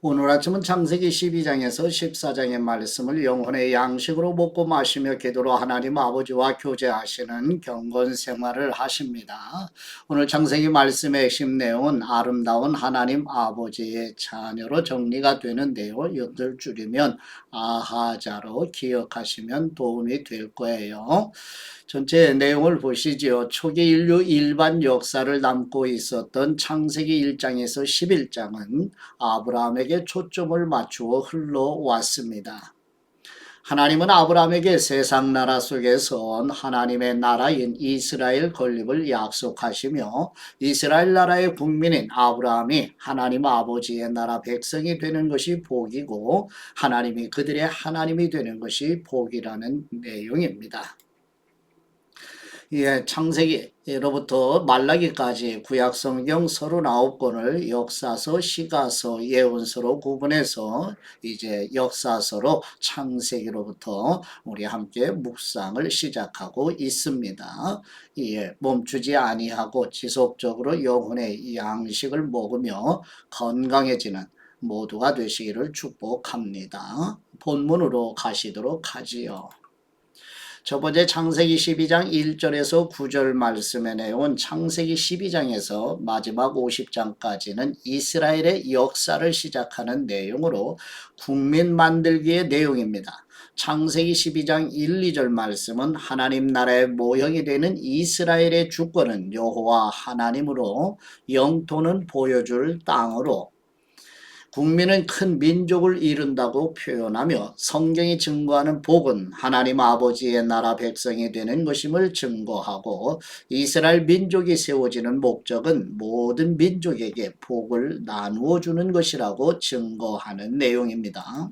오늘 아침은 창세기 12장에서 14장의 말씀을 영혼의 양식으로 먹고 마시며 기도로 하나님 아버지와 교제하시는 경건 생활을 하십니다. 오늘 창세기 말씀의 핵심 내용은 아름다운 하나님 아버지의 자녀로 정리가 되는데요. 이것들 줄이면 아하자로 기억하시면 도움이 될 거예요. 전체 내용을 보시지요. 초기 인류 일반 역사를 담고 있었던 창세기 1장에서 11장은 아브라함에게 초점을 맞추어 흘러왔습니다. 하나님은 아브라함에게 세상 나라 속에서 하나님의 나라인 이스라엘 건립을 약속하시며 이스라엘 나라의 국민인 아브라함이 하나님 아버지의 나라 백성이 되는 것이 복이고 하나님이 그들의 하나님이 되는 것이 복이라는 내용입니다. 창세기로부터 말라기까지 구약성경 39권을 역사서, 시가서, 예언서로 구분해서 이제 역사서로 창세기로부터 우리 함께 묵상을 시작하고 있습니다. 멈추지 아니하고 지속적으로 영혼의 양식을 먹으며 건강해지는 모두가 되시기를 축복합니다. 본문으로 가시도록 하지요. 첫 번째 창세기 12장 1절에서 9절 말씀의 내용은 창세기 12장에서 마지막 50장까지는 이스라엘의 역사를 시작하는 내용으로 국민 만들기의 내용입니다. 창세기 12장 1, 2절 말씀은 하나님 나라의 모형이 되는 이스라엘의 주권은 여호와 하나님으로 영토는 보여줄 땅으로 국민은 큰 민족을 이룬다고 표현하며 성경이 증거하는 복은 하나님 아버지의 나라 백성이 되는 것임을 증거하고 이스라엘 민족이 세워지는 목적은 모든 민족에게 복을 나누어 주는 것이라고 증거하는 내용입니다.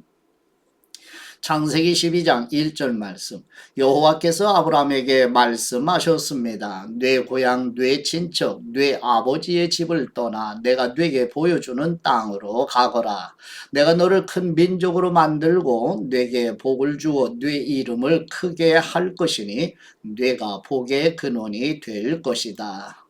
창세기 12장 1절 말씀 여호와께서 아브라함에게 말씀하셨습니다. 네 고향, 네 친척, 네 아버지의 집을 떠나 내가 네게 보여주는 땅으로 가거라. 내가 너를 큰 민족으로 만들고 네게 복을 주어 네 이름을 크게 할 것이니 네가 복의 근원이 될 것이다.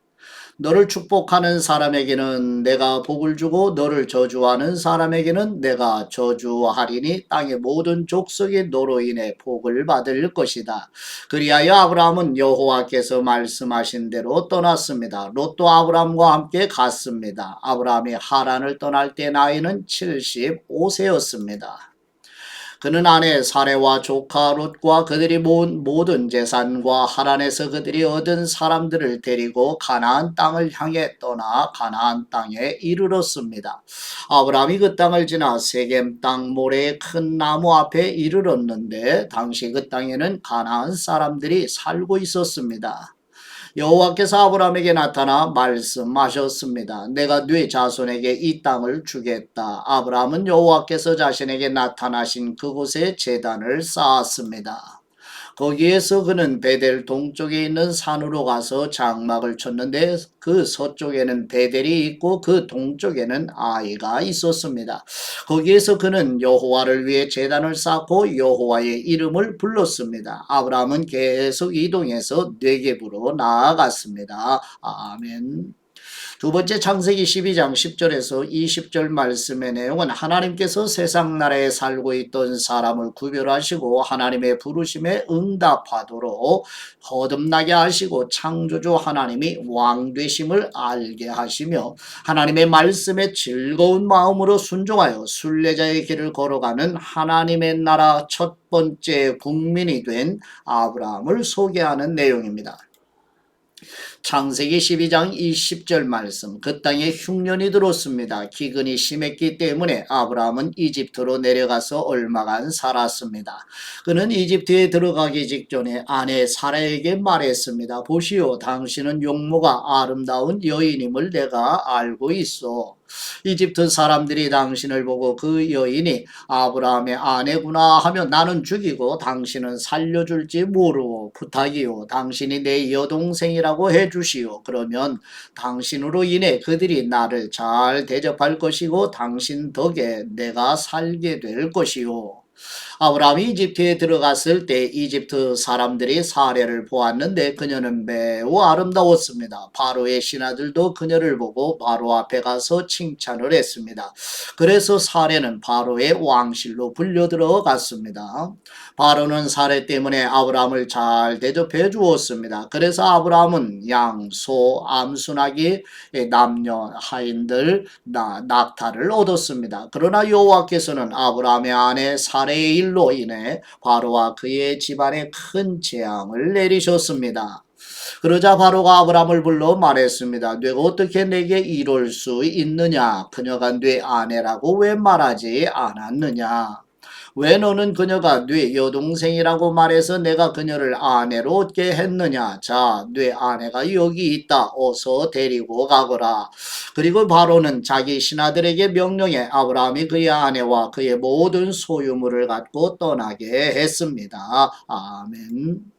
너를 축복하는 사람에게는 내가 복을 주고 너를 저주하는 사람에게는 내가 저주하리니 땅의 모든 족속이 너로 인해 복을 받을 것이다. 그리하여 아브라함은 여호와께서 말씀하신 대로 떠났습니다. 롯도 아브라함과 함께 갔습니다. 아브라함이 하란을 떠날 때 나이는 75세였습니다. 그는 아내 사레와 조카 롯과 그들이 모은 모든 재산과 하란에서 그들이 얻은 사람들을 데리고 가나안 땅을 향해 떠나 가나안 땅에 이르렀습니다. 아브라함이 그 땅을 지나 세겜 땅 모래의 큰 나무 앞에 이르렀는데 당시 그 땅에는 가나안 사람들이 살고 있었습니다. 여호와께서 아브라함에게 나타나 말씀하셨습니다. 내가 네 자손에게 이 땅을 주겠다. 아브라함은 여호와께서 자신에게 나타나신 그곳에 제단을 쌓았습니다. 거기에서 그는 베델 동쪽에 있는 산으로 가서 장막을 쳤는데 그 서쪽에는 베델이 있고 그 동쪽에는 아이가 있었습니다. 거기에서 그는 여호와를 위해 제단을 쌓고 여호와의 이름을 불렀습니다. 아브라함은 계속 이동해서 네겝으로 나아갔습니다. 아멘. 두 번째 창세기 12장 10절에서 20절 말씀의 내용은 하나님께서 세상 나라에 살고 있던 사람을 구별하시고 하나님의 부르심에 응답하도록 거듭나게 하시고 창조주 하나님이 왕 되심을 알게 하시며 하나님의 말씀에 즐거운 마음으로 순종하여 순례자의 길을 걸어가는 하나님의 나라 첫 번째 국민이 된 아브라함을 소개하는 내용입니다. 창세기 12장 20절 말씀 그 땅에 흉년이 들었습니다. 기근이 심했기 때문에 아브라함은 이집트로 내려가서 얼마간 살았습니다. 그는 이집트에 들어가기 직전에 아내 사라에게 말했습니다. 보시오, 당신은 용모가 아름다운 여인임을 내가 알고 있어. 이집트 사람들이 당신을 보고 그 여인이 아브라함의 아내구나 하며 나는 죽이고 당신은 살려줄지 모르고 부탁이요 당신이 내 여동생이라고 해주시오. 그러면 당신으로 인해 그들이 나를 잘 대접할 것이고 당신 덕에 내가 살게 될 것이요. 아브라함이 이집트에 들어갔을 때 이집트 사람들이 사례를 보았는데 그녀는 매우 아름다웠습니다. 바로의 신하들도 그녀를 보고 바로 앞에 가서 칭찬을 했습니다. 그래서 사례는 바로의 왕실로 불려 들어갔습니다. 바로는 사례 때문에 아브라함을 잘 대접해 주었습니다. 그래서 아브라함은 양, 소, 암순아기, 남녀, 하인들, 낙타를 얻었습니다. 그러나 여호와께서는 아브라함의 아내 사레의 일로 인해 바로와 그의 집안에 큰 재앙을 내리셨습니다. 그러자 바로가 아브라함을 불러 말했습니다. 내가 어떻게 내게 이럴 수 있느냐? 그녀가 네 아내라고 왜 말하지 않았느냐? 왜 너는 그녀가 네 여동생이라고 말해서 내가 그녀를 아내로 얻게 했느냐? 자, 네 아내가 여기 있다. 어서 데리고 가거라. 그리고 바로는 자기 신하들에게 명령해 아브라함이 그의 아내와 그의 모든 소유물을 갖고 떠나게 했습니다. 아멘.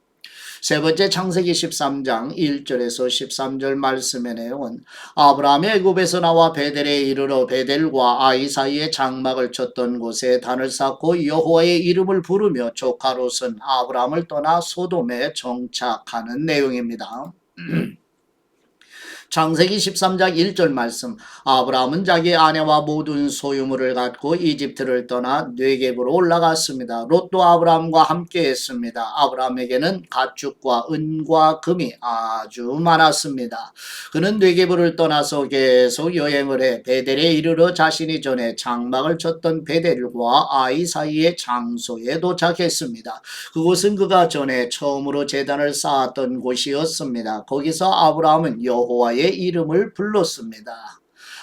세 번째 창세기 13장 1절에서 13절 말씀의 내용은 아브라함이 애굽에서 나와 베델에 이르러 베델과 아이 사이에 장막을 쳤던 곳에 단을 쌓고 여호와의 이름을 부르며 조카 롯은 아브라함을 떠나 소돔에 정착하는 내용입니다. 창세기 13장 1절 말씀 아브라함은 자기 아내와 모든 소유물을 갖고 이집트를 떠나 네겝으로 올라갔습니다. 롯도 아브라함과 함께 했습니다. 아브라함에게는 가축과 은과 금이 아주 많았습니다. 그는 네겝을 떠나서 계속 여행을 해 베델에 이르러 자신이 전에 장막을 쳤던 베델과 아이 사이의 장소에 도착했습니다. 그곳은 그가 전에 처음으로 제단을 쌓았던 곳이었습니다. 거기서 아브라함은 여호와의 이름을 불렀습니다.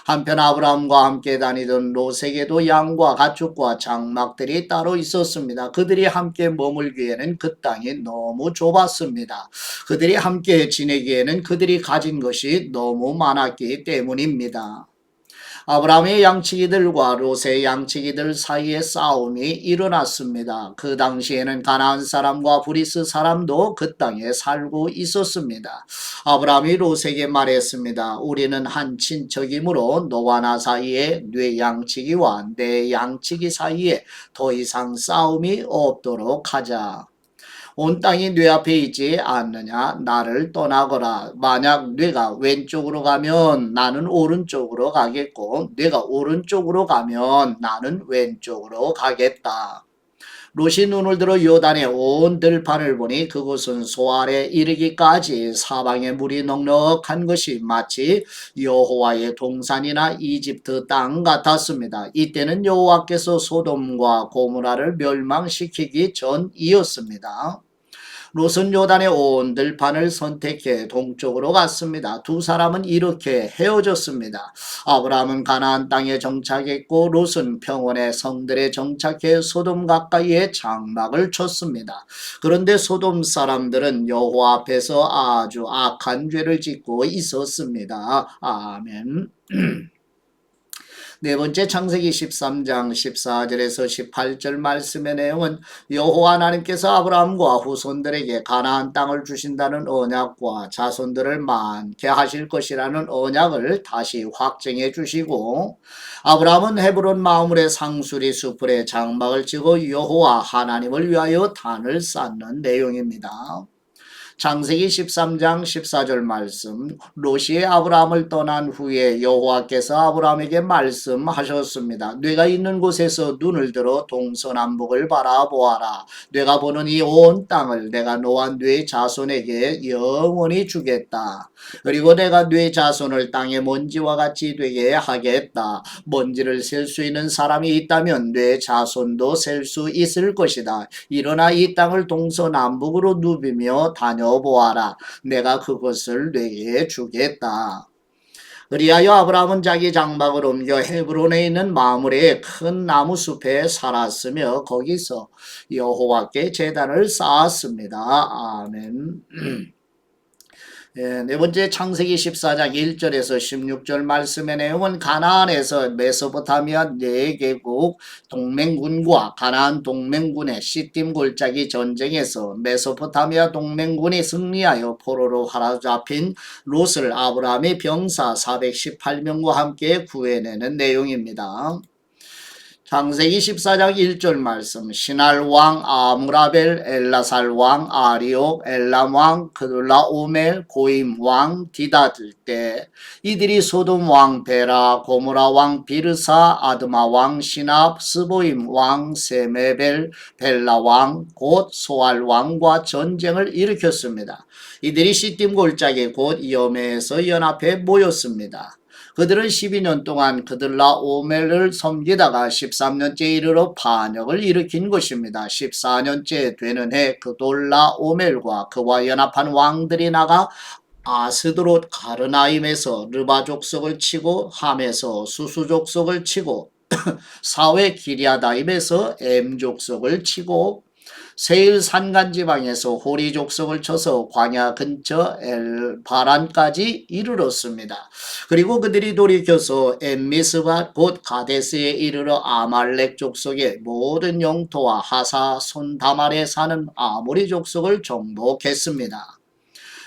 한편 아브라함과 함께 다니던 롯에게도 양과 가축과 장막들이 따로 있었습니다. 그들이 함께 머물기에는 그 땅이 너무 좁았습니다. 그들이 함께 지내기에는 그들이 가진 것이 너무 많았기 때문입니다. 아브라함의 양치기들과 롯의 양치기들 사이에 싸움이 일어났습니다. 그 당시에는 가나안 사람과 브리스 사람도 그 땅에 살고 있었습니다. 아브라함이 롯에게 말했습니다. 우리는 한 친척이므로 너와 나 사이에 네 양치기와 내 양치기 사이에 더 이상 싸움이 없도록 하자. 온 땅이 네 앞에 있지 않느냐? 나를 떠나거라. 만약 네가 왼쪽으로 가면 나는 오른쪽으로 가겠고 네가 오른쪽으로 가면 나는 왼쪽으로 가겠다. 롯이 눈을 들어 요단의 온 들판을 보니 그곳은 소알에 이르기까지 사방에 물이 넉넉한 것이 마치 여호와의 동산이나 이집트 땅 같았습니다. 이때는 여호와께서 소돔과 고모라를 멸망시키기 전이었습니다. 롯은 요단의 온 들판을 선택해 동쪽으로 갔습니다. 두 사람은 이렇게 헤어졌습니다. 아브라함은 가나안 땅에 정착했고 롯은 평원의 성들에 정착해 소돔 가까이에 장막을 쳤습니다. 그런데 소돔 사람들은 여호와 앞에서 아주 악한 죄를 짓고 있었습니다. 아멘. 네 번째 창세기 13장 14절에서 18절 말씀의 내용은 여호와 하나님께서 아브라함과 후손들에게 가나안 땅을 주신다는 언약과 자손들을 많게 하실 것이라는 언약을 다시 확정해 주시고 아브라함은 헤브론 마므레 상수리 수풀에 장막을 치고 여호와 하나님을 위하여 단을 쌓는 내용입니다. 창세기 13장 14절 말씀 롯이 아브라함을 떠난 후에 여호와께서 아브라함에게 말씀하셨습니다. 네가 있는 곳에서 눈을 들어 동서남북을 바라보아라. 네가 보는 이 온 땅을 내가 너와 네 자손에게 영원히 주겠다. 그리고 내가 네 자손을 땅의 먼지와 같이 되게 하겠다. 먼지를 셀 수 있는 사람이 있다면 네 자손도 셀 수 있을 것이다. 일어나 이 땅을 동서남북으로 누비며 다녀보아라. 내가 그것을 네게 주겠다. 그리하여 아브라함은 자기 장막을 옮겨 헤브론에 있는 마므레의 큰 나무 숲에 살았으며 거기서 여호와께 제단을 쌓았습니다. 아멘. 네 번째 창세기 14장 1절에서 16절 말씀의 내용은 가나안에서 메소포타미아 4개국 동맹군과 가나안 동맹군의 시딤 골짜기 전쟁에서 메소포타미아 동맹군이 승리하여 포로로 사로잡힌 롯을 아브라함이 병사 418명과 함께 구해내는 내용입니다. 창세기 14장 1절 말씀. 시날 왕 아므라벨, 엘라살 왕 아리옥, 엘람 왕 그둘라오멜, 고임 왕 디다들 때 이들이 소돔 왕 베라, 고모라 왕 비르사, 아드마 왕 시납, 스보임 왕 세메벨, 벨라 왕 곧 소알 왕과 전쟁을 일으켰습니다. 이들이 시딤 골짜기 곧 여메에서 연합해 모였습니다. 그들은 12년 동안 그들라오멜을 섬기다가 13년째 이르러 반역을 일으킨 것입니다. 14년째 되는 해 그돌라오멜과 그와 연합한 왕들이 나가 아스드롯 가르나임에서 르바 족속을 치고 함에서 수수 족속을 치고 사회 기리아다임에서 엠 족속을 치고 세일 산간 지방에서 호리 족속을 쳐서 광야 근처 엘바란까지 이르렀습니다. 그리고 그들이 돌이켜서 엠미스바 곧 가데스에 이르러 아말렉 족속의 모든 영토와 하사 손다말에 사는 아모리 족속을 정복했습니다.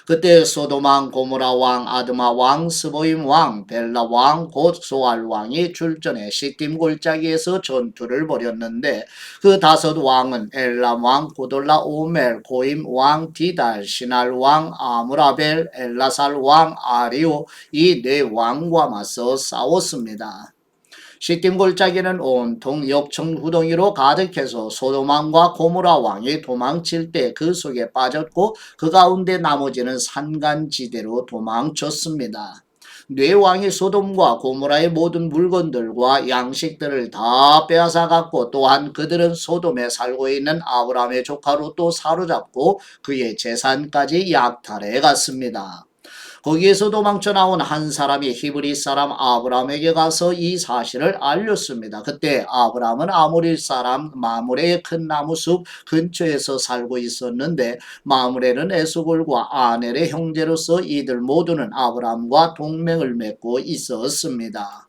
그때 소돔 왕, 고모라 왕, 아드마 왕, 스보임 왕, 벨라 왕, 곧 소알 왕이 출전해 시딤 골짜기에서 전투를 벌였는데 그 다섯 왕은 엘람 왕, 고돌라 오멜, 고임 왕, 디달, 시날 왕, 아므라벨, 엘라살 왕, 아리오 이 네 왕과 맞서 싸웠습니다. 시딤 골짜기는 온통 역청구덩이로 가득해서 소돔 왕과 고모라 왕이 도망칠 때 그 속에 빠졌고 그 가운데 나머지는 산간지대로 도망쳤습니다. 네 왕이 소돔과 고모라의 모든 물건들과 양식들을 다 빼앗아 갔고 또한 그들은 소돔에 살고 있는 아브라함의 조카 롯도 사로잡고 그의 재산까지 약탈해 갔습니다. 거기에서 도망쳐 나온 한 사람이 히브리 사람 아브라함에게 가서 이 사실을 알렸습니다. 그때 아브라함은 아모리 사람 마므레의 큰 나무숲 근처에서 살고 있었는데 마므레는 에스골과 아넬의 형제로서 이들 모두는 아브라함과 동맹을 맺고 있었습니다.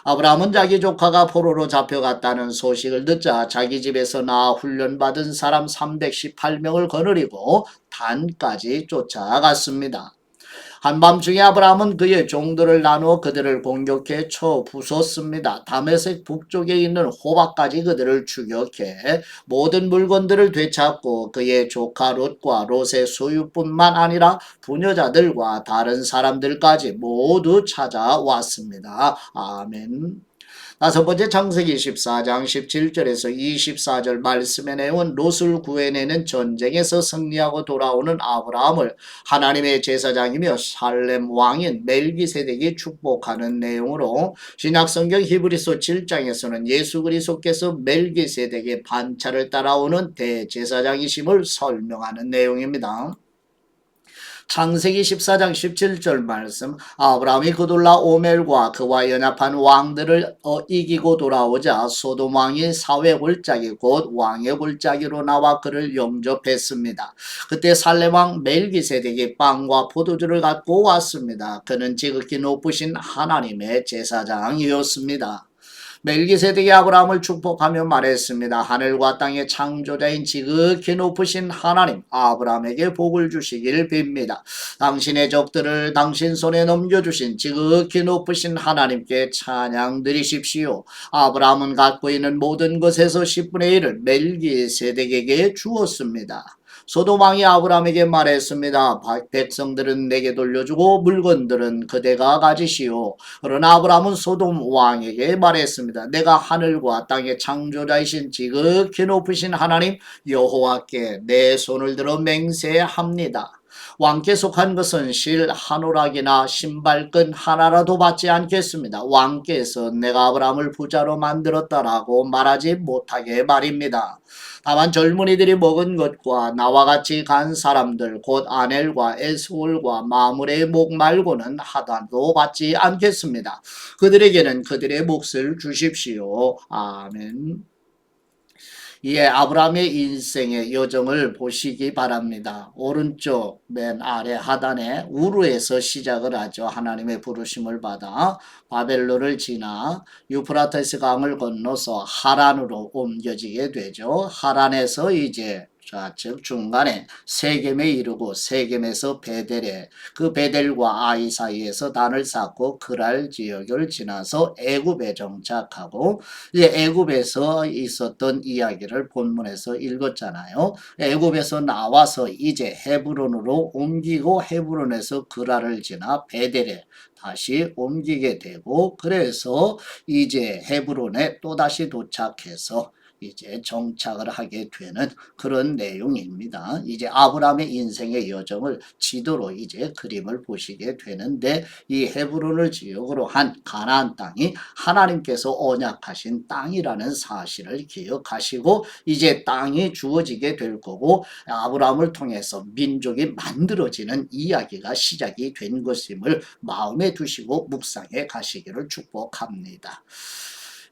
아브라함은 자기 조카가 포로로 잡혀갔다는 소식을 듣자 자기 집에서 낳아 훈련받은 사람 318명을 거느리고 단까지 쫓아갔습니다. 한밤중에 아브라함은 그의 종들을 나누어 그들을 공격해 쳐 부쉈습니다. 다메섹 북쪽에 있는 호박까지 그들을 추격해 모든 물건들을 되찾고 그의 조카 롯과 롯의 소유뿐만 아니라 부녀자들과 다른 사람들까지 모두 찾아왔습니다. 아멘. 다섯 번째 창세기 14장 17절에서 24절 말씀의 내용은 롯을 구해내는 전쟁에서 승리하고 돌아오는 아브라함을 하나님의 제사장이며 살렘 왕인 멜기세덱이 축복하는 내용으로 신약성경 히브리서 7장에서는 예수 그리스도께서 멜기세덱의 반차를 따라오는 대제사장이심을 설명하는 내용입니다. 창세기 14장 17절 말씀 아브라함이 그돌라 오멜과 그와 연합한 왕들을 이기고 돌아오자 소돔 왕이 사회 골짜기 곧 왕의 골짜기로 나와 그를 영접했습니다. 그때 살렘 왕 멜기세덱이 빵과 포도주를 갖고 왔습니다. 그는 지극히 높으신 하나님의 제사장이었습니다. 멜기세덱이 아브라함을 축복하며 말했습니다. 하늘과 땅의 창조자인 지극히 높으신 하나님 아브라함에게 복을 주시길 빕니다. 당신의 적들을 당신 손에 넘겨주신 지극히 높으신 하나님께 찬양 드리십시오. 아브라함은 갖고 있는 모든 것에서 10분의 1을 멜기세덱에게 주었습니다. 소돔 왕이 아브라함에게 말했습니다. 백성들은 내게 돌려주고 물건들은 그대가 가지시오. 그러나 아브라함은 소돔 왕에게 말했습니다. 내가 하늘과 땅의 창조자이신 지극히 높으신 하나님 여호와께 내 손을 들어 맹세합니다. 왕께 속한 것은 실 한 오락이나 신발끈 하나라도 받지 않겠습니다. 왕께서 내가 아브라함을 부자로 만들었다라고 말하지 못하게 말입니다. 다만 젊은이들이 먹은 것과 나와 같이 간 사람들 곧 아넬과 에스골과 마므레의 목 말고는 하나도 받지 않겠습니다. 그들에게는 그들의 몫을 주십시오. 아멘. 이에 아브라함의 인생의 여정을 보시기 바랍니다. 오른쪽 맨 아래 하단에 우르에서 시작을 하죠. 하나님의 부르심을 받아 바벨론을 지나 유프라테스 강을 건너서 하란으로 옮겨지게 되죠. 하란에서 이제 자, 즉 중간에 세겜에 이르고 세겜에서 베델에 그 베델과 아이 사이에서 단을 쌓고 그랄 지역을 지나서 애굽에 정착하고 이제 애굽에서 있었던 이야기를 본문에서 읽었잖아요. 애굽에서 나와서 이제 헤브론으로 옮기고 헤브론에서 그랄을 지나 베델에 다시 옮기게 되고 그래서 이제 헤브론에 또다시 도착해서 이제 정착을 하게 되는 그런 내용입니다. 이제 아브라함의 인생의 여정을 지도로 이제 그림을 보시게 되는데 이 헤브론을 지역으로 한 가나안 땅이 하나님께서 언약하신 땅이라는 사실을 기억하시고 이제 땅이 주어지게 될 거고 아브라함을 통해서 민족이 만들어지는 이야기가 시작이 된 것임을 마음에 두시고 묵상해 가시기를 축복합니다.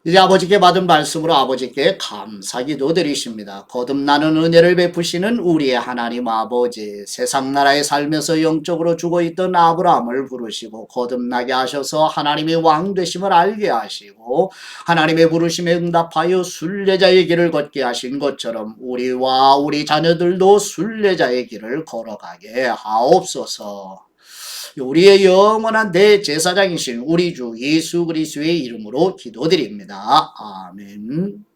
이제 아버지께 받은 말씀으로 아버지께 감사기도 드리십니다. 거듭나는 은혜를 베푸시는 우리의 하나님 아버지, 세상 나라에 살면서 영적으로 죽어있던 아브라함을 부르시고 거듭나게 하셔서 하나님의 왕 되심을 알게 하시고 하나님의 부르심에 응답하여 순례자의 길을 걷게 하신 것처럼 우리와 우리 자녀들도 순례자의 길을 걸어가게 하옵소서. 우리의 영원한 대제사장이신 우리 주 예수 그리스도의 이름으로 기도드립니다. 아멘.